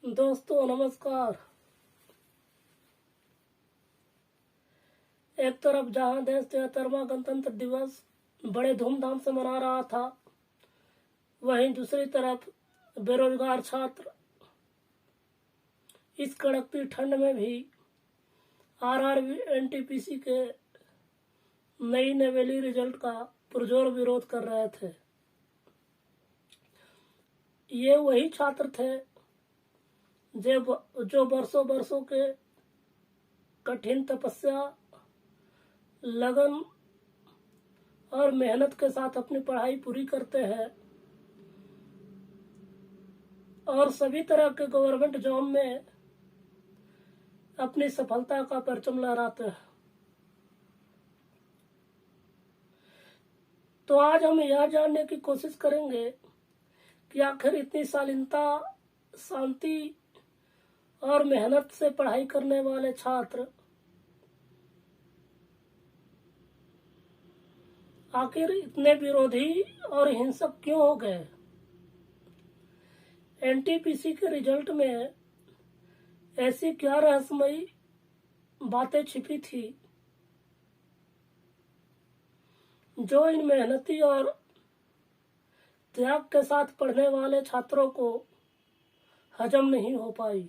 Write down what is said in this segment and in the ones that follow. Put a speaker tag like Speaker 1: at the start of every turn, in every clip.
Speaker 1: दोस्तों नमस्कार। एक तरफ जहां देश 73वां गणतंत्र दिवस बड़े धूमधाम से मना रहा था, वहीं दूसरी तरफ बेरोजगार छात्र इस कड़कती ठंड में भी आरआरबी एनटीपीसी के नई नवेली रिजल्ट का पुरजोर विरोध कर रहे थे। ये वही छात्र थे जो बरसों के कठिन तपस्या, लगन और मेहनत के साथ अपनी पढ़ाई पूरी करते हैं और सभी तरह के गवर्नमेंट जॉब में अपनी सफलता का परचम लहराते हैं। तो आज हम यह जानने की कोशिश करेंगे कि आखिर इतनी शालीनता, शांति और मेहनत से पढ़ाई करने वाले छात्र आखिर इतने विरोधी और हिंसक क्यों हो गए। एनटीपीसी के रिजल्ट में ऐसी क्या रहस्यमयी बातें छिपी थी जो इन मेहनती और त्याग के साथ पढ़ने वाले छात्रों को हजम नहीं हो पाई।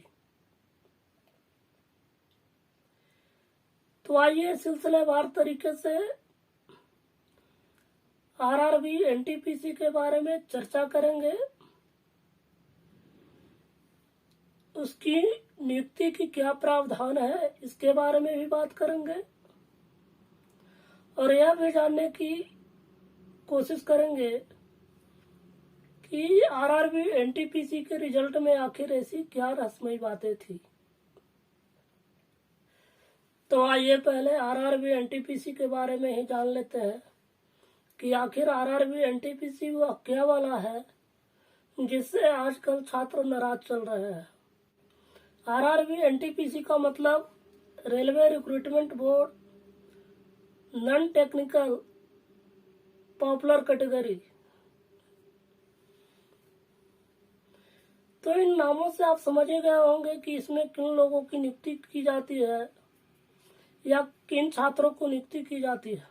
Speaker 1: तो आइए सिलसिलेवार तरीके से आरआरबी एनटीपीसी के बारे में चर्चा करेंगे, उसकी नियुक्ति की क्या प्रावधान है इसके बारे में भी बात करेंगे और यह भी जानने की कोशिश करेंगे कि आरआरबी एनटीपीसी के रिजल्ट में आखिर ऐसी क्या रहस्यमयी बातें थी। तो आइए पहले आरआरबी एनटीपीसी के बारे में ही जान लेते हैं कि आखिर आरआरबी एनटीपीसी वह क्या वाला है जिससे आजकल छात्र नाराज चल रहे हैं। आरआरबी एनटीपीसी का मतलब railway recruitment board non technical popular category. तो इन नामों से आप समझ गए होंगे कि इसमें किन लोगों की नियुक्ति की जाती है या किन छात्रों को नियुक्ति की जाती है।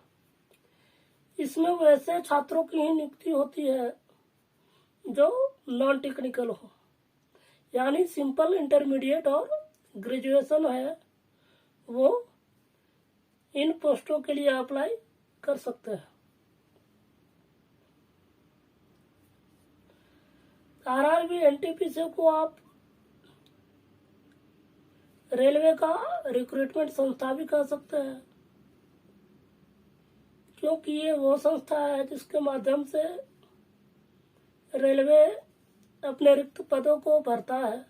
Speaker 1: इसमें वैसे छात्रों की ही नियुक्ति होती है जो नॉन टेक्निकल हो, यानी सिंपल, इंटरमीडिएट और ग्रेजुएशन है, वो इन पोस्टों के लिए अप्लाई कर सकते हैं। आरआरबी एनटीपीसी को आप रेलवे का रिक्रूटमेंट संस्था भी कह सकते हैं, क्योंकि ये वो संस्था है जिसके माध्यम से रेलवे अपने रिक्त पदों को भरता है।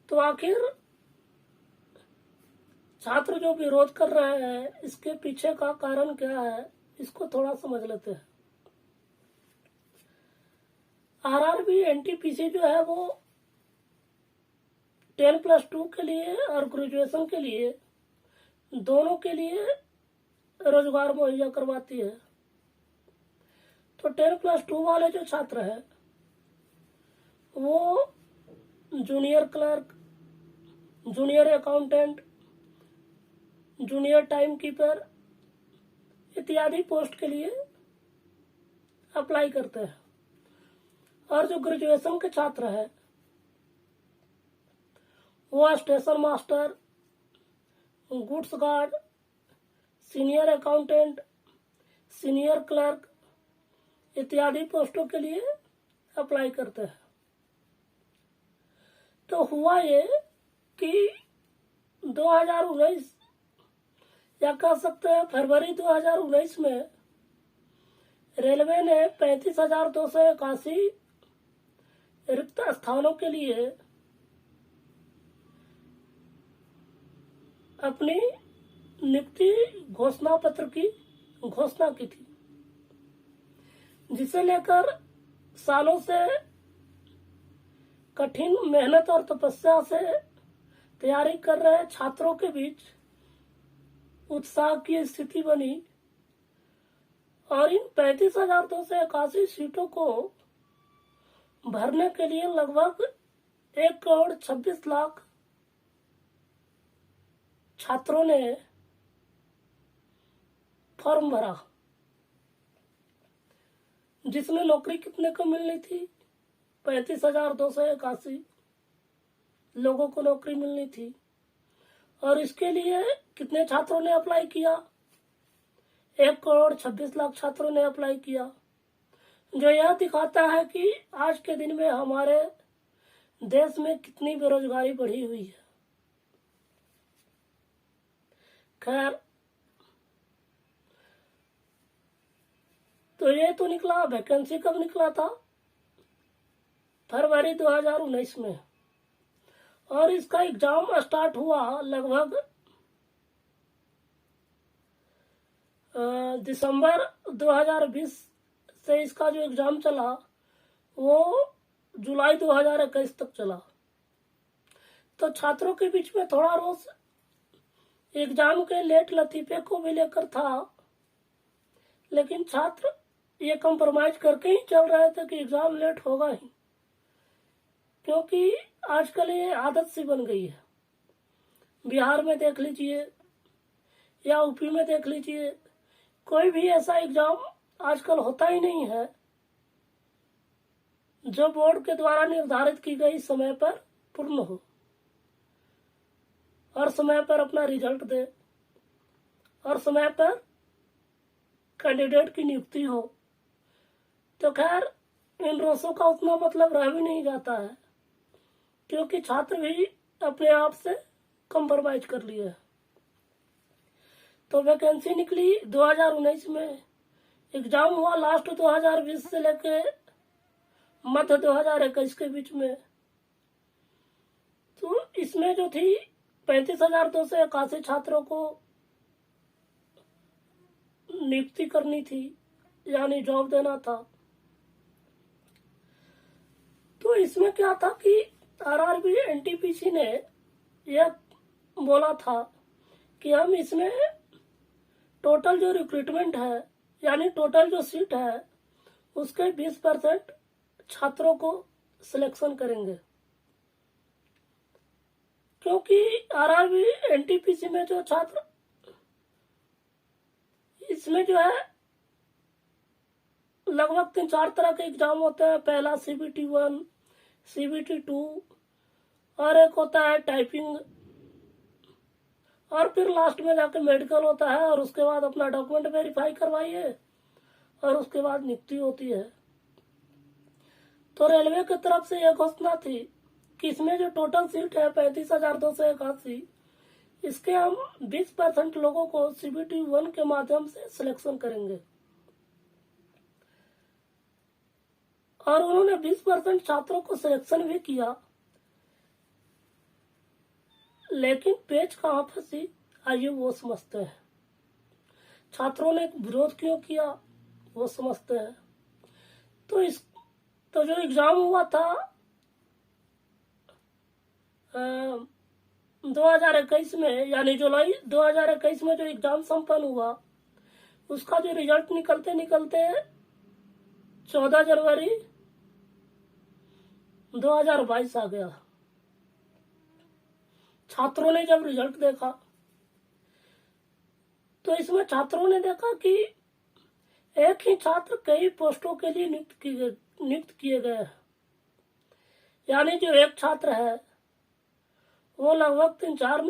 Speaker 1: तो आखिर छात्र जो विरोध कर रहे हैं, इसके पीछे का कारण क्या है, इसको थोड़ा समझ लेते हैं। आरआरबी एनटीपीसी जो है वो 10+2 के लिए और ग्रेजुएशन के लिए दोनों के लिए रोजगार मुहैया करवाती है। तो 10+2 वाले जो छात्र हैं वो junior clerk, junior accountant, junior time keeper इत्यादि पोस्ट के लिए अप्लाई करते हैं। और जो ग्रेजुएशन के छात्र हैं वो station master, goods guard, senior accountant, senior clerk इत्यादि पोस्टों के लिए अप्लाई करते हैं। तो हुआ ये कि 2019 या कह सकते हैं फरवरी 2019 में रेलवे ने 35,281 रिक्त स्थानों के लिए अपनी नियुक्ति घोषणा पत्र की घोषणा की थी, जिसे लेकर सालों से कठिन मेहनत और तपस्या से तैयारी कर रहे छात्रों के बीच उत्साह की स्थिति बनी और इन 35,281 सीटों को भरने के लिए लगभग 1,26,00,000 छात्रों ने फॉर्म भरा, जिसमें नौकरी कितने को मिलनी थी? 35,281 लोगों को नौकरी मिलनी थी। और इसके लिए कितने छात्रों ने अप्लाई किया? 1,26,00,000 छात्रों ने अप्लाई किया, जो यह दिखाता है कि आज के दिन में हमारे देश में कितनी बेरोजगारी बढ़ी हुई है। खैर, तो ये तो निकला। वैकेंसी कब निकला था? फरवरी 2019 में। और इसका एग्जाम स्टार्ट हुआ लगभग दिसंबर 2020 से। इसका जो एग्जाम चला वो जुलाई 2021 तक चला। तो छात्रों के बीच में थोड़ा रोष एग्जाम के लेट लतीफे को भी लेकर था, लेकिन छात्र ये कंप्रोमाइज करके ही चल रहे थे कि एग्जाम लेट होगा ही, क्योंकि आजकल ये आदत सी बन गई है। बिहार में देख लीजिए या यूपी में देख लीजिए, कोई भी ऐसा एग्जाम आजकल होता ही नहीं है जो बोर्ड के द्वारा निर्धारित की गई समय पर पूर्ण हो और समय पर अपना रिजल्ट दे और समय पर कैंडिडेट की नियुक्ति हो। तो खैर, इन रोषों का उतना मतलब रह भी नहीं जाता है, क्योंकि छात्र भी अपने आप से कंप्रोमाइज कर लिए। तो वैकेंसी निकली 2019 में, एग्जाम हुआ लास्ट 2020 से लेके मध्य 2021 के बीच में। तो इसमें जो थी 35,281 छात्रों को नियुक्ति करनी थी, यानी जॉब देना था। तो इसमें क्या था कि आरआरबी एनटीपीसी ने यह बोला था कि हम इसमें टोटल जो रिक्रूटमेंट है, यानी टोटल जो सीट है, उसके 20% छात्रों को सिलेक्शन करेंगे। क्योंकि आरआरबी एनटीपीसी में जो छात्र, इसमें जो है लगभग 3-4 तरह के एग्जाम होते हैं। पहला CBT 1, CBT 2 और एक होता है टाइपिंग, और फिर लास्ट में जाके मेडिकल होता है। और उसके बाद अपना डॉक्यूमेंट वेरीफाई करवाइए और उसके बाद नियुक्ति होती है। तो रेलवे की तरफ से यह घोषणा थी कि इसमें जो टोटल सीट है 35,281, इसके हम 20% लोगों को CBT 1 के माध्यम से सिलेक्शन करेंगे। और उन्होंने 20% छात्रों को सिलेक्शन भी किया, लेकिन पेच कहाँ फंसी, आइए वो समझते हैं। छात्रों ने विरोध क्यों किया, वो समझते हैं। तो जो एग्जाम हुआ था 2021 में, यानी जुलाई 2021 में जो एग्जाम संपन्न हुआ, उसका जो रिजल्ट निकलते निकलते 14 जनवरी 2022 आ गया। छात्रों ने जब रिजल्ट देखा तो इसमें छात्रों ने देखा कि एक ही छात्र कई पोस्टों के लिए नियुक्त किए गए हैं। यानी जो एक छात्र है वो लगभग 3-4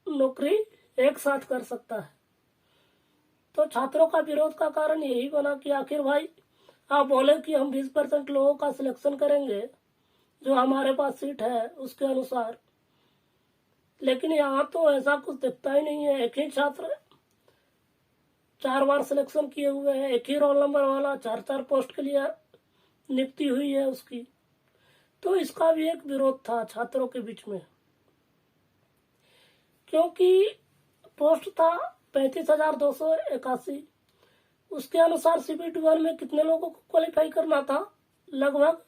Speaker 1: नौकरी एक साथ कर सकता है। तो छात्रों का विरोध का कारण यही बना कि आखिर भाई, आप बोले कि हम 20% लोगों का सिलेक्शन करेंगे जो हमारे पास सीट है उसके अनुसार, लेकिन यहाँ तो ऐसा कुछ दिखता ही नहीं है। एक ही छात्र 4 बार सिलेक्शन किए हुए हैं, एक ही रोल नंबर वाला 4-4 पोस्ट के लिए नियुक्ति हुई है उसकी। तो इसका भी एक विरोध था छात्रों के बीच में, क्योंकि पोस्ट था 35,281। उसके अनुसार CBT 1 में कितने लोगों को क्वालिफाई करना था? लगभग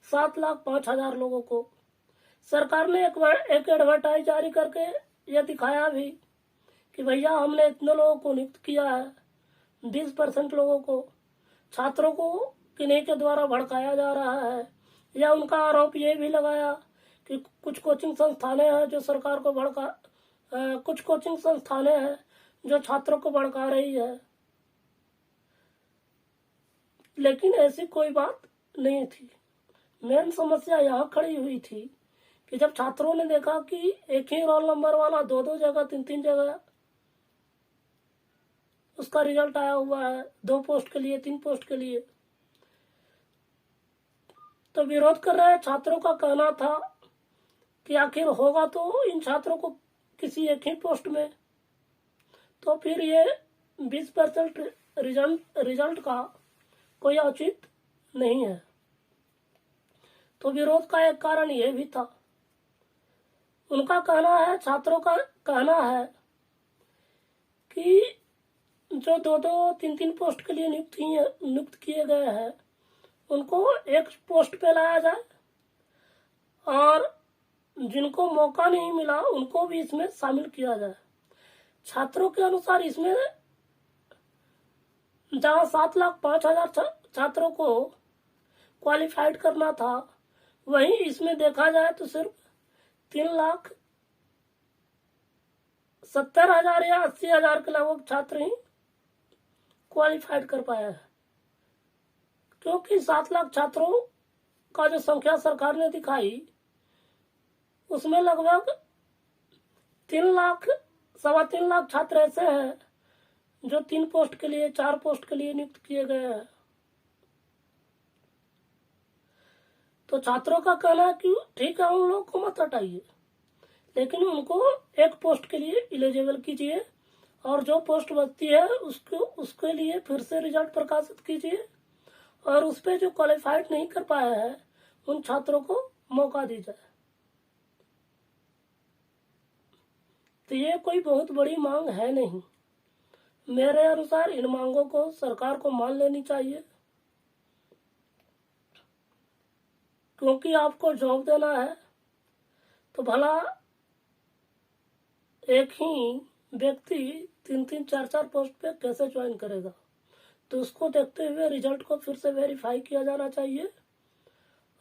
Speaker 1: 7,05,000 लोगों को। सरकार ने एक एडवर्टाइज जारी करके यह दिखाया भी कि भैया हमने इतने लोगों को नियुक्त किया है। 20% लोगों को, छात्रों को किन्हीं के द्वारा भड़काया जा रहा है। या उनका आरोप ये भी लगाया कि कुछ कोचिंग संस्थानें हैं जो सरकार को कुछ कोचिंग संस्थानें हैं जो छात्रों को भड़का रही है, लेकिन ऐसी कोई बात नहीं थी। मेन समस्या यहाँ खड़ी हुई थी कि जब छात्रों ने देखा कि एक ही रोल नंबर वाला 2-2 जगह 3-3 जगह उसका रिजल्ट आया हुआ है, 2 पोस्ट के लिए 3 पोस्ट के लिए, तो विरोध कर रहे छात्रों का कहना था कि आखिर होगा तो इन छात्रों को किसी एक ही पोस्ट में, तो फिर ये 20% रिजल्ट का कोई औचित्य नहीं है। तो विरोध का एक कारण यह भी था। उनका कहना है, छात्रों का कहना है कि जो 2-2 3-3 पोस्ट के लिए नियुक्त किए गए हैं उनको एक पोस्ट पे लाया जाए और जिनको मौका नहीं मिला उनको भी इसमें शामिल किया जाए। छात्रों के अनुसार इसमें जहां 7,05,000 छात्रों को क्वालिफाइड करना था, वहीं इसमें देखा जाए तो सिर्फ 3,70,000 या 80,000 के लगभग छात्र ही क्वालिफाइड कर पाया है, क्योंकि 7 लाख छात्रों का जो संख्या सरकार ने दिखाई उसमें लगभग 3,00,000 लाख छात्र ऐसे हैं जो 3 पोस्ट के लिए 4 पोस्ट के लिए नियुक्त किए गए हैं। तो छात्रों का कहना है कि ठीक है, उन लोगों को मत हटाइए, लेकिन उनको एक पोस्ट के लिए एलिजिबल कीजिए और जो पोस्ट बचती है उसके लिए फिर से रिजल्ट प्रकाशित कीजिए और उस पे जो क्वालिफाइड नहीं कर पाया है उन छात्रों को मौका दी जाए। तो ये कोई बहुत बड़ी मांग है नहीं। मेरे अनुसार इन मांगों को सरकार को मान लेनी चाहिए, क्योंकि आपको जॉब देना है तो भला एक ही व्यक्ति 3-3 4-4 पोस्ट पे कैसे ज्वाइन करेगा। तो उसको देखते हुए रिजल्ट को फिर से वेरीफाई किया जाना चाहिए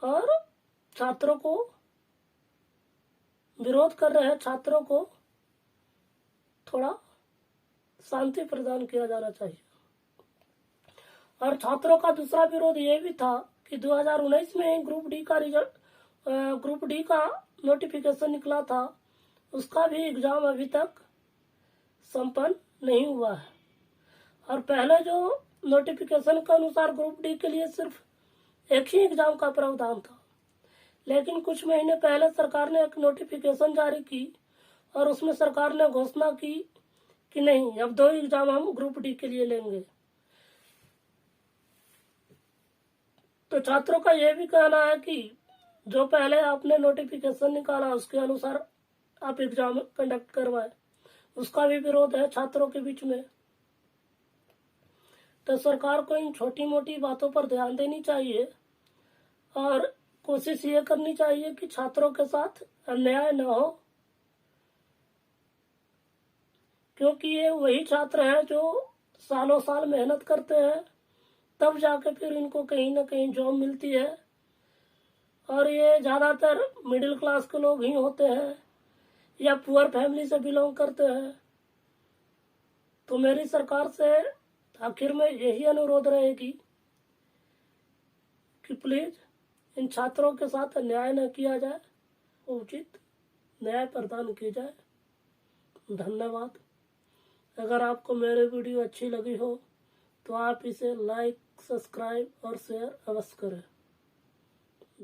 Speaker 1: और छात्रों को, विरोध कर रहे छात्रों को थोड़ा शांति प्रदान किया जाना चाहिए। और छात्रों का दूसरा विरोध ये भी था कि 2019 में ग्रुप डी का नोटिफिकेशन निकला था, उसका भी एग्जाम अभी तक संपन्न नहीं हुआ है। और पहले जो नोटिफिकेशन के अनुसार ग्रुप डी के लिए सिर्फ एक ही एग्जाम का प्रावधान था, लेकिन कुछ महीने पहले सरकार ने एक नोटिफिकेशन जारी की और उसमें सरकार ने घोषणा की कि नहीं, अब 2 एग्जाम हम ग्रुप डी के लिए लेंगे। तो छात्रों का यह भी कहना है कि जो पहले आपने नोटिफिकेशन निकाला उसके अनुसार आप एग्जाम कंडक्ट करवाए, उसका भी विरोध है छात्रों के बीच में। तो सरकार को इन छोटी मोटी बातों पर ध्यान देनी चाहिए और कोशिश ये करनी चाहिए कि छात्रों के साथ अन्याय न हो, क्योंकि ये वही छात्र हैं जो सालों साल मेहनत करते हैं, तब जाके फिर इनको कहीं ना कहीं जॉब मिलती है। और ये ज्यादातर मिडिल क्लास के लोग ही होते हैं या पुअर फैमिली से बिलोंग करते हैं। तो मेरी सरकार से आखिर में यही अनुरोध रहेगी कि प्लीज इन छात्रों के साथ अन्याय न किया जाए, उचित न्याय प्रदान किया जाए। धन्यवाद। अगर आपको मेरे वीडियो अच्छी लगी हो तो आप इसे लाइक, सब्सक्राइब और शेयर अवश्य करें।